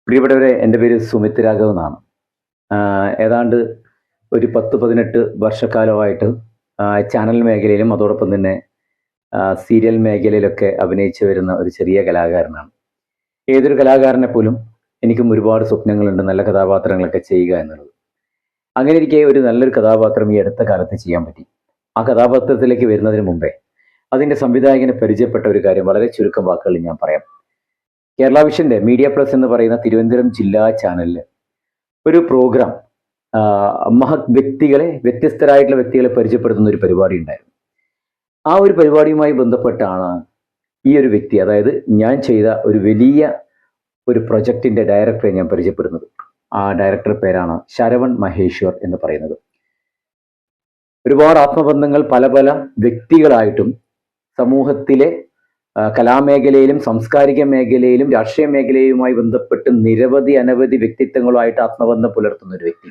പ്രിയപ്പെട്ടവരെ, എൻ്റെ പേര് സുമിത് രാഘവ് എന്നാണ്. ഏതാണ്ട് ഒരു 10-18 വർഷക്കാലമായിട്ട് ചാനൽ മേഖലയിലും അതോടൊപ്പം തന്നെ സീരിയൽ മേഖലയിലൊക്കെ അഭിനയിച്ചു വരുന്ന ഒരു ചെറിയ കലാകാരനാണ്. ഏതൊരു കലാകാരനെ പോലും എനിക്കും ഒരുപാട് സ്വപ്നങ്ങളുണ്ട്, നല്ല കഥാപാത്രങ്ങളൊക്കെ ചെയ്യുക എന്നുള്ളത്. അങ്ങനെ ഇരിക്കെ ഒരു നല്ലൊരു കഥാപാത്രം ഈ അടുത്ത കാലത്ത് ചെയ്യാൻ പറ്റി. ആ കഥാപാത്രത്തിലേക്ക് വരുന്നതിന് മുമ്പേ അതിൻ്റെ സംവിധായകനെ പരിചയപ്പെട്ട ഒരു കാര്യം വളരെ ചുരുക്കം വാക്കുകളിൽ ഞാൻ പറയാം. കേരള വിഷന്റെ മീഡിയ പ്ലസ് എന്ന് പറയുന്ന തിരുവനന്തപുരം ജില്ലാ ചാനലിൽ ഒരു പ്രോഗ്രാം, മഹത് വ്യക്തികളെ, വ്യത്യസ്തരായിട്ടുള്ള വ്യക്തികളെ പരിചയപ്പെടുത്തുന്ന ഒരു പരിപാടി ഉണ്ടായിരുന്നു. ആ ഒരു പരിപാടിയുമായി ബന്ധപ്പെട്ടാണ് ഈ ഒരു വ്യക്തി, അതായത് ഞാൻ ചെയ്ത ഒരു വലിയ ഒരു പ്രൊജക്ടിന്റെ ഡയറക്ടറെ ഞാൻ പരിചയപ്പെടുന്നത്. ആ ഡയറക്ടർ പേരാണ് ശരവൺ മഹേശ്വർ എന്ന് പറയുന്നത്. ഒരുപാട് ആത്മബന്ധങ്ങൾ പല പല വ്യക്തികളായിട്ടും സമൂഹത്തിലെ കലാമേഖലയിലും സാംസ്കാരിക മേഖലയിലും രാഷ്ട്രീയ മേഖലയുമായി ബന്ധപ്പെട്ട് നിരവധി അനവധി വ്യക്തിത്വങ്ങളുമായിട്ട് ആത്മബന്ധം പുലർത്തുന്ന ഒരു വ്യക്തി.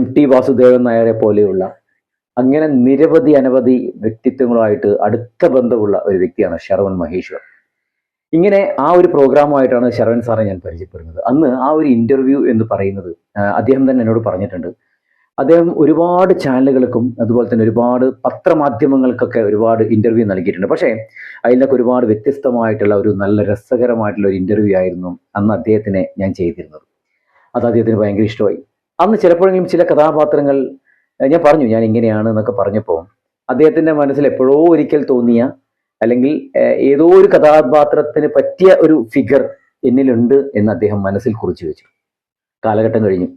MT വാസുദേവൻ നായരെ പോലെയുള്ള അങ്ങനെ നിരവധി അനവധി വ്യക്തിത്വങ്ങളുമായിട്ട് അടുത്ത ബന്ധമുള്ള ഒരു വ്യക്തിയാണ് ശരവൺ മഹേശ്വർ. ഇങ്ങനെ ആ ഒരു പ്രോഗ്രാമുമായിട്ടാണ് ശരവൺ സാറെ ഞാൻ പരിചയപ്പെടുന്നത്. അന്ന് ആ ഒരു ഇന്റർവ്യൂ എന്ന് പറയുന്നത് അദ്ദേഹം തന്നെ എന്നോട് പറഞ്ഞിട്ടുണ്ട്. അദ്ദേഹം ഒരുപാട് ചാനലുകൾക്കും അതുപോലെ തന്നെ ഒരുപാട് പത്രമാധ്യമങ്ങൾക്കൊക്കെ ഒരുപാട് ഇന്റർവ്യൂ നൽകിയിട്ടുണ്ട്. പക്ഷേ അതിലൊക്കെ ഒരുപാട് വ്യത്യസ്തമായിട്ടുള്ള ഒരു നല്ല രസകരമായിട്ടുള്ള ഒരു ഇന്റർവ്യൂ ആയിരുന്നു അന്ന് അദ്ദേഹത്തിനെ ഞാൻ ചെയ്തിരുന്നത്. അത് അദ്ദേഹത്തിന് ഭയങ്കര ഇഷ്ടമായി. അന്ന് ചിലപ്പോഴെങ്കിലും ചില കഥാപാത്രങ്ങൾ ഞാൻ പറഞ്ഞു ഞാൻ ഇങ്ങനെയാണ് എന്നൊക്കെ പറഞ്ഞപ്പോൾ അദ്ദേഹത്തിന്റെ മനസ്സിൽ എപ്പോഴോ ഒരിക്കൽ തോന്നിയ, അല്ലെങ്കിൽ ഏതോ ഒരു കഥാപാത്രത്തിന് പറ്റിയ ഒരു ഫിഗർ എന്നിലുണ്ട് എന്ന് അദ്ദേഹം മനസ്സിൽ കുറിച്ചു വെച്ചു. കാലഘട്ടം കഴിഞ്ഞു,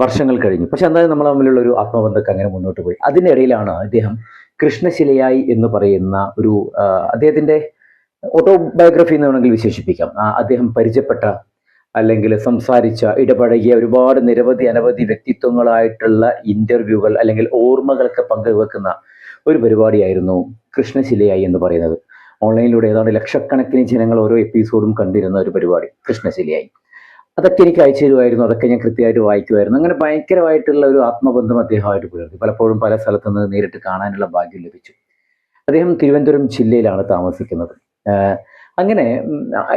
വർഷങ്ങൾ കഴിഞ്ഞു. പക്ഷെ എന്തായാലും നമ്മൾ തമ്മിലുള്ള ഒരു ആത്മബന്ധമൊക്കെ അങ്ങനെ മുന്നോട്ട് പോയി. അതിനിടയിലാണ് അദ്ദേഹം കൃഷ്ണശിലയായി എന്ന് പറയുന്ന ഒരു അദ്ദേഹത്തിന്റെ ഓട്ടോബയോഗ്രഫി എന്ന് വേണമെങ്കിൽ വിശേഷിപ്പിക്കാം. അദ്ദേഹം പരിചയപ്പെട്ട അല്ലെങ്കിൽ സംസാരിച്ച, ഇടപഴകിയ ഒരുപാട് നിരവധി അനവധി വ്യക്തിത്വങ്ങളായിട്ടുള്ള ഇന്റർവ്യൂകൾ അല്ലെങ്കിൽ ഓർമ്മകളൊക്കെ പങ്കുവെക്കുന്ന ഒരു പരിപാടിയായിരുന്നു കൃഷ്ണശിലയായി എന്ന് പറയുന്നത്. ഓൺലൈനിലൂടെ ഏതാണ്ട് ലക്ഷക്കണക്കിന് ജനങ്ങൾ ഓരോ എപ്പിസോഡും കണ്ടിരുന്ന ഒരു പരിപാടി കൃഷ്ണശിലയായി. അതൊക്കെ എനിക്ക് അയച്ചു തരുമായിരുന്നു, അതൊക്കെ ഞാൻ കൃത്യമായിട്ട് വായിക്കുമായിരുന്നു. അങ്ങനെ ഭയങ്കരമായിട്ടുള്ള ഒരു ആത്മബന്ധം അദ്ദേഹമായിട്ട് പുലർത്തി. പലപ്പോഴും പല സ്ഥലത്തുനിന്ന് നേരിട്ട് കാണാനുള്ള ഭാഗ്യം ലഭിച്ചു. അദ്ദേഹം തിരുവനന്തപുരം ജില്ലയിലാണ് താമസിക്കുന്നത്. അങ്ങനെ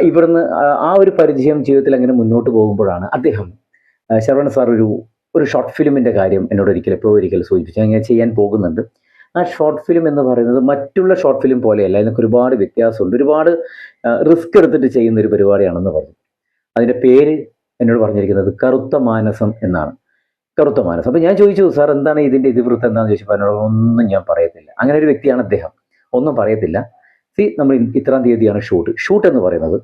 ഇവിടുന്ന് ആ ഒരു പരിചയം ജീവിതത്തിൽ അങ്ങനെ മുന്നോട്ട് പോകുമ്പോഴാണ് അദ്ദേഹം, ശരവണ സാർ ഒരു ഷോർട്ട് ഫിലിമിന്റെ കാര്യം എന്നോട് എപ്പോഴും സൂചിപ്പിച്ചു. അങ്ങനെ ചെയ്യാൻ പോകുന്നുണ്ട്. ആ ഷോർട്ട് ഫിലിം എന്ന് പറയുന്നത് മറ്റുള്ള ഷോർട്ട് ഫിലിം പോലെയല്ല, അതിനൊക്കെ ഒരുപാട് വ്യത്യാസമുണ്ട്, ഒരുപാട് റിസ്ക് എടുത്തിട്ട് ചെയ്യുന്ന ഒരു പരിപാടിയാണെന്ന് പറഞ്ഞു. അതിന്റെ പേര് എന്നോട് പറഞ്ഞിരിക്കുന്നത് കറുത്ത മാനസം എന്നാണ്. കറുത്ത മാനസം. അപ്പൊ ഞാൻ ചോദിച്ചു, സാർ എന്താണ് ഇതിന്റെ ഇതിവൃത്തം എന്താണെന്ന് ചോദിച്ചപ്പോൾ എന്നോട് ഒന്നും ഞാൻ പറയത്തില്ല. അങ്ങനെ ഒരു വ്യക്തിയാണ് അദ്ദേഹം, ഒന്നും പറയത്തില്ല. നമ്മൾ ഇത്രാം തീയതിയാണ് ഷൂട്ട് എന്ന് പറയുന്നത്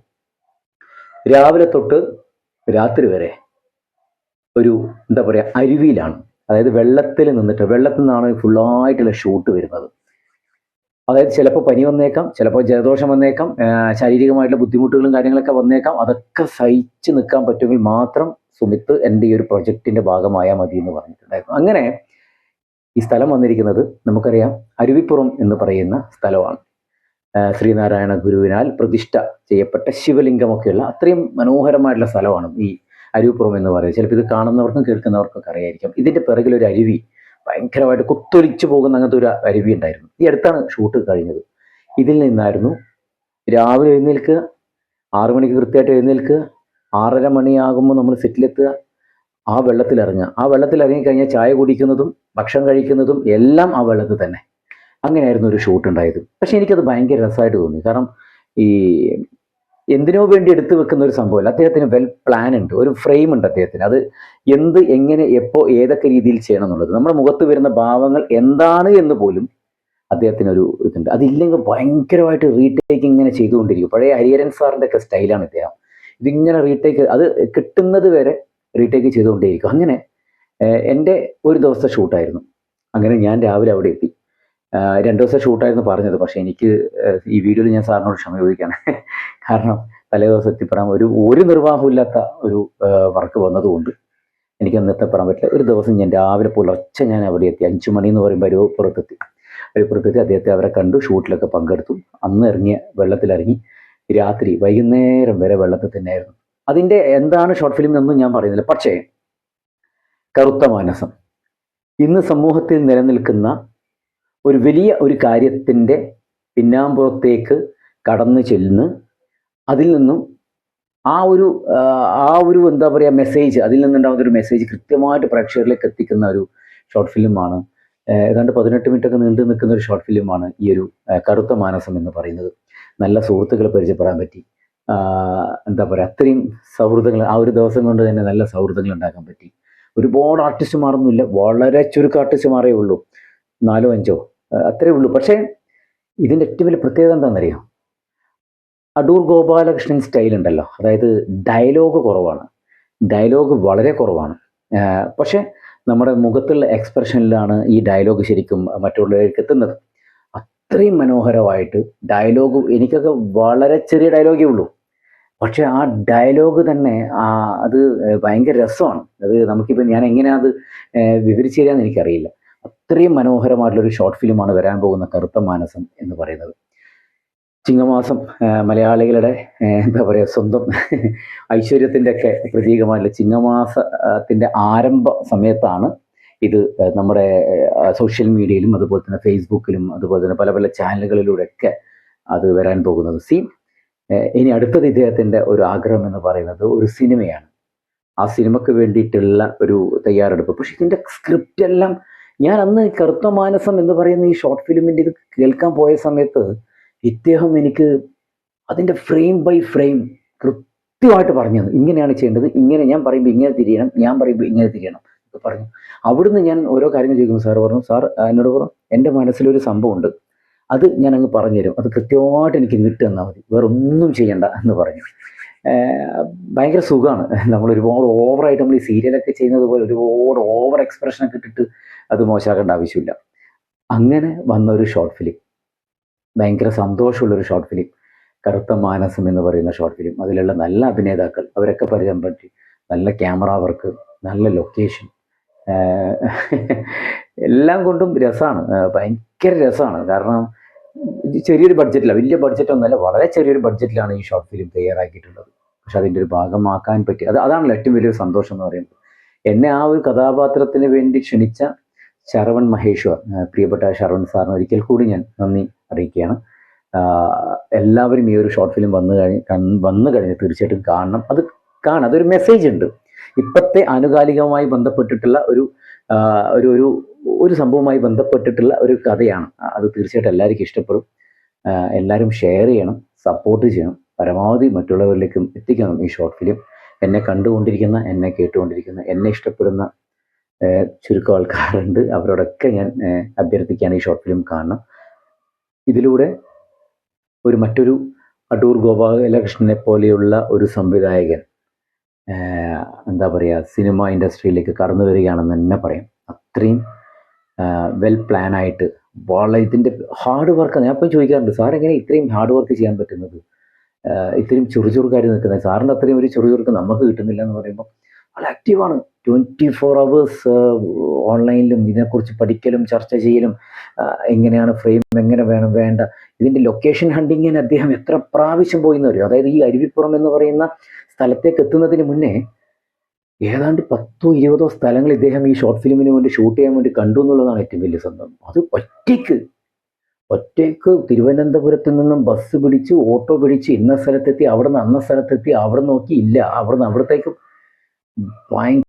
രാവിലെ തൊട്ട് രാത്രി വരെ ഒരു എന്താ പറയാ അരുവിയിലാണ്. അതായത് വെള്ളത്തിൽ നിന്നാണ് ഫുള്ളായിട്ടുള്ള ഷൂട്ട് വരുന്നത്. അതായത് ചിലപ്പോൾ പനി വന്നേക്കാം, ചിലപ്പോൾ ജലദോഷം വന്നേക്കാം, ശാരീരികമായിട്ടുള്ള ബുദ്ധിമുട്ടുകളും കാര്യങ്ങളൊക്കെ വന്നേക്കാം. അതൊക്കെ സഹിച്ച് നിൽക്കാൻ പറ്റുമെങ്കിൽ മാത്രം സുമിത്ത് എൻ്റെ ഈ ഒരു പ്രൊജക്ടിന്റെ ഭാഗമായാൽ മതി എന്ന് പറഞ്ഞിട്ടുണ്ടായിരുന്നു. അങ്ങനെ ഈ സ്ഥലം വന്നിരിക്കുന്നത് നമുക്കറിയാം, അരുവിപ്പുറം എന്ന് പറയുന്ന സ്ഥലമാണ്. ശ്രീനാരായണ ഗുരുവിനാൽ പ്രതിഷ്ഠ ചെയ്യപ്പെട്ട ശിവലിംഗമൊക്കെയുള്ള അത്രയും മനോഹരമായിട്ടുള്ള സ്ഥലമാണ് ഈ അരുവിപ്പുറം എന്ന് പറയുന്നത്. ചിലപ്പോൾ ഇത് കാണുന്നവർക്കും കേൾക്കുന്നവർക്കൊക്കെ അറിയായിരിക്കും. ഇതിന്റെ പിറകിലൊരു അരുവി, ഭയങ്കരമായിട്ട് കുത്തൊലിച്ചു പോകുന്ന അങ്ങനത്തെ ഒരു അരുവി ഉണ്ടായിരുന്നു. ഈ അടുത്താണ് ഷൂട്ട് കഴിഞ്ഞത്. ഇതിൽ നിന്നായിരുന്നു രാവിലെ എഴുന്നേൽക്കുക, 6 മണിക്ക് കൃത്യമായിട്ട് എഴുന്നേൽക്കുക, 6:30 മണിയാകുമ്പോൾ നമ്മൾ സെറ്റിലെത്തുക, ആ വെള്ളത്തിൽ ഇറങ്ങുക. ആ വെള്ളത്തിൽ ഇറങ്ങിക്കഴിഞ്ഞാൽ ചായ കുടിക്കുന്നതും ഭക്ഷണം കഴിക്കുന്നതും എല്ലാം ആ വെള്ളത്തിൽ തന്നെ. അങ്ങനെയായിരുന്നു ഒരു ഷൂട്ട് ഉണ്ടായത്. പക്ഷെ എനിക്കത് ഭയങ്കര രസമായിട്ട് തോന്നി. കാരണം ഈ എന്തിനോ വേണ്ടി എടുത്തു വെക്കുന്ന ഒരു സംഭവമല്ല, അദ്ദേഹത്തിന് വെൽ പ്ലാൻ ഉണ്ട്, ഒരു ഫ്രെയിം ഉണ്ട് അദ്ദേഹത്തിന്. അത് എങ്ങനെ എപ്പോൾ ഏതൊക്കെ രീതിയിൽ ചെയ്യണം എന്നുള്ളത്, നമ്മുടെ മുഖത്ത് വരുന്ന ഭാവങ്ങൾ എന്താണ് എന്ന് പോലും അദ്ദേഹത്തിന് ഒരു ഇതുണ്ട്. അതില്ലെങ്കിൽ ഭയങ്കരമായിട്ട് റീടേക്ക് ഇങ്ങനെ ചെയ്തുകൊണ്ടിരിക്കും. പഴയ ഹരിഹരൻ സാറിന്റെ ഒക്കെ സ്റ്റൈലാണ് ഇദ്ദേഹം. ഇതിങ്ങനെ റീടേക്ക്, അത് കിട്ടുന്നത് വരെ റീടേക്ക് ചെയ്തുകൊണ്ടേയിരിക്കും. അങ്ങനെ എൻ്റെ ഒരു ദിവസത്തെ ഷൂട്ടായിരുന്നു. അങ്ങനെ ഞാൻ രാവിലെ അവിടെ എത്തി. 2 ദിവസം ഷൂട്ടായിരുന്നു പറഞ്ഞത്. പക്ഷെ എനിക്ക് ഈ വീഡിയോയിൽ ഞാൻ സാറിനോട് ക്ഷമ ചോദിക്കുകയാണ്. കാരണം തലേ ദിവസം എത്തിപ്പെടാൻ ഒരു നിർവാഹമില്ലാത്ത ഒരു വർക്ക് വന്നതുകൊണ്ട് എനിക്ക് അന്ന് എത്തപ്പെടാൻ പറ്റില്ല. ഒരു ദിവസം ഞാൻ രാവിലെ പുലർച്ചെ ഞാൻ അവിടെ എത്തി. 5 മണി എന്ന് പറയുമ്പോൾ അരുവിപ്പുറത്തെത്തി. അദ്ദേഹത്തെ അവരെ കണ്ടു, ഷൂട്ടിലൊക്കെ പങ്കെടുത്തു. അന്ന് വെള്ളത്തിലിറങ്ങി രാത്രി വൈകുന്നേരം വരെ വെള്ളത്തിൽ തന്നെയായിരുന്നു. അതിന്റെ എന്താണ് ഷോർട്ട് ഫിലിം എന്നൊന്നും ഞാൻ പറയുന്നില്ല. പക്ഷേ കറുത്ത മാനസം ഇന്ന് സമൂഹത്തിൽ നിലനിൽക്കുന്ന ഒരു വലിയ ഒരു കാര്യത്തിൻ്റെ പിന്നാമ്പുറത്തേക്ക് കടന്നു ചെല്ലുന്ന, അതിൽ നിന്നും ആ ഒരു എന്താ പറയുക മെസ്സേജ്, അതിൽ നിന്നുണ്ടാകുന്ന ഒരു മെസ്സേജ് കൃത്യമായിട്ട് പ്രേക്ഷകരിലേക്ക് എത്തിക്കുന്ന ഒരു ഷോർട്ട് ഫിലിമാണ്. ഏതാണ്ട് 18 മിനിറ്റൊക്കെ നീണ്ടു നിൽക്കുന്ന ഒരു ഷോർട്ട് ഫിലിമാണ് ഈ ഒരു കറുത്ത മാനസം എന്ന് പറയുന്നത്. നല്ല സുഹൃത്തുക്കളെ പരിചയപ്പെടാൻ പറ്റി. എന്താ പറയുക, അത്രയും സൗഹൃദങ്ങൾ ആ ഒരു ദിവസം കൊണ്ട് തന്നെ നല്ല സൗഹൃദങ്ങൾ ഉണ്ടാക്കാൻ പറ്റി. ഒരുപാട് ആർട്ടിസ്റ്റുമാരൊന്നുമില്ല, വളരെ ചുരുക്കം ആർട്ടിസ്റ്റുമാരേ ഉള്ളൂ, 4 5 അത്രേ ഉള്ളൂ. പക്ഷേ ഇതിൻ്റെ ഏറ്റവും വലിയ പ്രത്യേകത എന്താണെന്നറിയാം? അടൂർ ഗോപാലകൃഷ്ണൻ സ്റ്റൈൽ ഉണ്ടല്ലോ, അതായത് ഡയലോഗ് കുറവാണ്, ഡയലോഗ് വളരെ കുറവാണ്. പക്ഷേ നമ്മുടെ മുഖത്തുള്ള എക്സ്പ്രഷനിലാണ് ഈ ഡയലോഗ് ശരിക്കും മറ്റുള്ളവർക്ക് എത്തുന്നത്. അത്രയും മനോഹരമായിട്ട് ഡയലോഗ്, എനിക്കൊക്കെ വളരെ ചെറിയ ഡയലോഗേ ഉള്ളൂ, പക്ഷെ ആ ഡയലോഗ് തന്നെ അത് ഭയങ്കര രസമാണ്. അത് നമുക്കിപ്പോൾ ഞാൻ എങ്ങനെയാ അത് വിവരിച്ചു തരാമെന്ന് എനിക്കറിയില്ല. അത്രയും മനോഹരമായിട്ടുള്ളൊരു ഷോർട്ട് ഫിലിമാണ് വരാൻ പോകുന്ന കറുത്ത മാനസം എന്ന് പറയുന്നത്. ചിങ്ങമാസം മലയാളികളുടെ എന്താ പറയുക, സ്വന്തം ഐശ്വര്യത്തിൻ്റെ ഒക്കെ പ്രതീകമായിട്ടുള്ള ചിങ്ങമാസത്തിൻ്റെ ആരംഭ സമയത്താണ് ഇത് നമ്മുടെ സോഷ്യൽ മീഡിയയിലും അതുപോലെ തന്നെ ഫേസ്ബുക്കിലും അതുപോലെ തന്നെ പല പല ചാനലുകളിലൂടെയൊക്കെ അത് വരാൻ പോകുന്നത്. ഇനി അടുത്തത് ഇദ്ദേഹത്തിൻ്റെ ഒരു ആഗ്രഹം എന്ന് പറയുന്നത് ഒരു സിനിമയാണ്. ആ സിനിമയ്ക്ക് വേണ്ടിയിട്ടുള്ള ഒരു തയ്യാറെടുപ്പ്. പക്ഷെ ഇതിൻ്റെ സ്ക്രിപ്റ്റ് എല്ലാം, ഞാൻ അന്ന് കറുത്ത മാനസം എന്ന് പറയുന്ന ഈ ഷോർട്ട് ഫിലിമിൻ്റെ ഇത് കേൾക്കാൻ പോയ സമയത്ത് ഇദ്ദേഹം എനിക്ക് അതിൻ്റെ ഫ്രെയിം ബൈ ഫ്രെയിം കൃത്യമായിട്ട് പറഞ്ഞു തന്നു. ഇങ്ങനെയാണ് ചെയ്യേണ്ടത്, ഇങ്ങനെ ഞാൻ പറയുമ്പോൾ ഇങ്ങനെ തിരിയണം, ഞാൻ പറയുമ്പോൾ ഇങ്ങനെ തിരിയണം ഒക്കെ പറഞ്ഞു. അവിടുന്ന് ഞാൻ ഓരോ കാര്യങ്ങൾ ചോദിക്കുമ്പോൾ സാർ പറഞ്ഞു, സാർ എന്നോട് പറഞ്ഞു, എൻ്റെ മനസ്സിലൊരു സംഭവമുണ്ട്, അത് ഞാൻ അങ്ങ് പറഞ്ഞുതരും, അത് കൃത്യമായിട്ട് എനിക്ക് ഇങ്ങോട്ട് തന്നാൽ മതി, വേറെ ഒന്നും ചെയ്യണ്ട എന്ന് പറഞ്ഞു. ഭയങ്കര സുഖമാണ്. നമ്മൾ ഒരുപാട് ഓവറായിട്ട് നമ്മൾ ഈ സീരിയലൊക്കെ ചെയ്യുന്നത് പോലെ ഒരുപാട് ഓവർ എക്സ്പ്രഷനൊക്കെ ഇട്ടിട്ട് അത് മോശമാക്കേണ്ട ആവശ്യമില്ല. അങ്ങനെ വന്ന ഒരു ഷോർട്ട് ഫിലിം, ഭയങ്കര സന്തോഷമുള്ളൊരു ഷോർട്ട് ഫിലിം, കറുത്ത മാനസം എന്ന് പറയുന്ന ഷോർട്ട് ഫിലിം. അതിലുള്ള നല്ല അഭിനേതാക്കൾ, അവരൊക്കെ പരിചയം പറ്റി, നല്ല ക്യാമറ വർക്ക്, നല്ല ലൊക്കേഷൻ, എല്ലാം കൊണ്ടും രസമാണ്, ഭയങ്കര രസമാണ്. കാരണം ചെറിയൊരു ബഡ്ജറ്റിലാണ്, വലിയ ബഡ്ജറ്റൊന്നുമല്ല, വളരെ ചെറിയൊരു ബഡ്ജറ്റിലാണ് ഈ ഷോർട്ട് ഫിലിം തയ്യാറാക്കിയിട്ടുള്ളത്. പക്ഷെ അതിൻ്റെ ഒരു ഭാഗമാക്കാൻ പറ്റി, അതാണല്ലോ ഏറ്റവും വലിയൊരു സന്തോഷം എന്ന് പറയുന്നത്. എന്നെ ആ ഒരു കഥാപാത്രത്തിന് വേണ്ടി ക്ഷണിച്ച ശരവൺ മഹേശ്വർ, പ്രിയപ്പെട്ട ശരവൺ സാറിന് ഒരിക്കൽ കൂടി ഞാൻ നന്ദി അറിയിക്കുകയാണ്. എല്ലാവരും ഈ ഒരു ഷോർട്ട് ഫിലിം വന്നു കഴിഞ്ഞ് തീർച്ചയായിട്ടും കാണണം. അതൊരു മെസ്സേജ് ഉണ്ട്. ഇപ്പോഴത്തെ ആനുകാലികവുമായി ബന്ധപ്പെട്ടിട്ടുള്ള ഒരു സംഭവവുമായി ബന്ധപ്പെട്ടിട്ടുള്ള ഒരു കഥയാണ്. അത് തീർച്ചയായിട്ടും എല്ലാവർക്കും ഇഷ്ടപ്പെടും. എല്ലാവരും ഷെയർ ചെയ്യണം, സപ്പോർട്ട് ചെയ്യണം, പരമാവധി മറ്റുള്ളവരിലേക്കും എത്തിക്കണം ഈ ഷോർട്ട് ഫിലിം. എന്നെ കണ്ടുകൊണ്ടിരിക്കുന്ന, എന്നെ കേട്ടുകൊണ്ടിരിക്കുന്ന, എന്നെ ഇഷ്ടപ്പെടുന്ന ചുരുക്കം ആൾക്കാരുണ്ട്. അവരോടൊക്കെ ഞാൻ അഭ്യർത്ഥിക്കുകയാണ് ഈ ഷോർട്ട് ഫിലിം കാണണം. ഇതിലൂടെ മറ്റൊരു അടൂർ ഗോപാലകൃഷ്ണനെ പോലെയുള്ള ഒരു സംവിധായകൻ എന്താ പറയുക, സിനിമ ഇൻഡസ്ട്രിയിലേക്ക് കടന്നു വരികയാണെന്ന് തന്നെ പറയാം. അത്രയും വെൽ പ്ലാൻ ആയിട്ട് വളരെ ഇതിൻ്റെ ഹാർഡ് വർക്ക്. ഞാൻ ഇപ്പം ചോദിക്കാറുണ്ട്, സാർ എങ്ങനെ ഇത്രയും ഹാർഡ് വർക്ക് ചെയ്യാൻ പറ്റുന്നത്, ഇത്രയും ചുറുചുറുക്കാരി നിൽക്കുന്നത്, സാറിൻ്റെ അത്രയും ഒരു ചുറുചുറുക്ക് നമുക്ക് കിട്ടുന്നില്ല എന്ന് പറയുമ്പോൾ വളരെ ആക്റ്റീവാണ്. 24 hours ഓൺലൈനിലും ഇതിനെക്കുറിച്ച് പഠിക്കലും ചർച്ച ചെയ്യലും, എങ്ങനെയാണ് ഫ്രെയിം എങ്ങനെ വേണം വേണ്ട, ഇതിൻ്റെ ലൊക്കേഷൻ ഹണ്ടിങ്ങിന് അദ്ദേഹം എത്ര പ്രാവശ്യം പോയി എന്ന് അറിയും. അതായത് ഈ അരുവിപ്പുറം എന്ന് പറയുന്ന സ്ഥലത്തേക്ക് എത്തുന്നതിന് മുന്നേ ഏതാണ്ട് 10 20 സ്ഥലങ്ങൾ ഇദ്ദേഹം ഈ ഷോർട്ട് ഫിലിമിന് വേണ്ടി ഷൂട്ട് ചെയ്യാൻ വേണ്ടി കണ്ടു എന്നുള്ളതാണ് ഏറ്റവും വലിയ സന്തോഷം. അത് ഒറ്റയ്ക്ക് തിരുവനന്തപുരത്ത് നിന്നും ബസ് പിടിച്ച് ഓട്ടോ പിടിച്ച് ഇന്ന സ്ഥലത്തെത്തി, അവിടെ നിന്ന് അന്ന സ്ഥലത്തെത്തി, അവിടെ നോക്കി ഇല്ല, അവിടെ നിന്ന് അവിടത്തേക്ക് ഭയങ്കര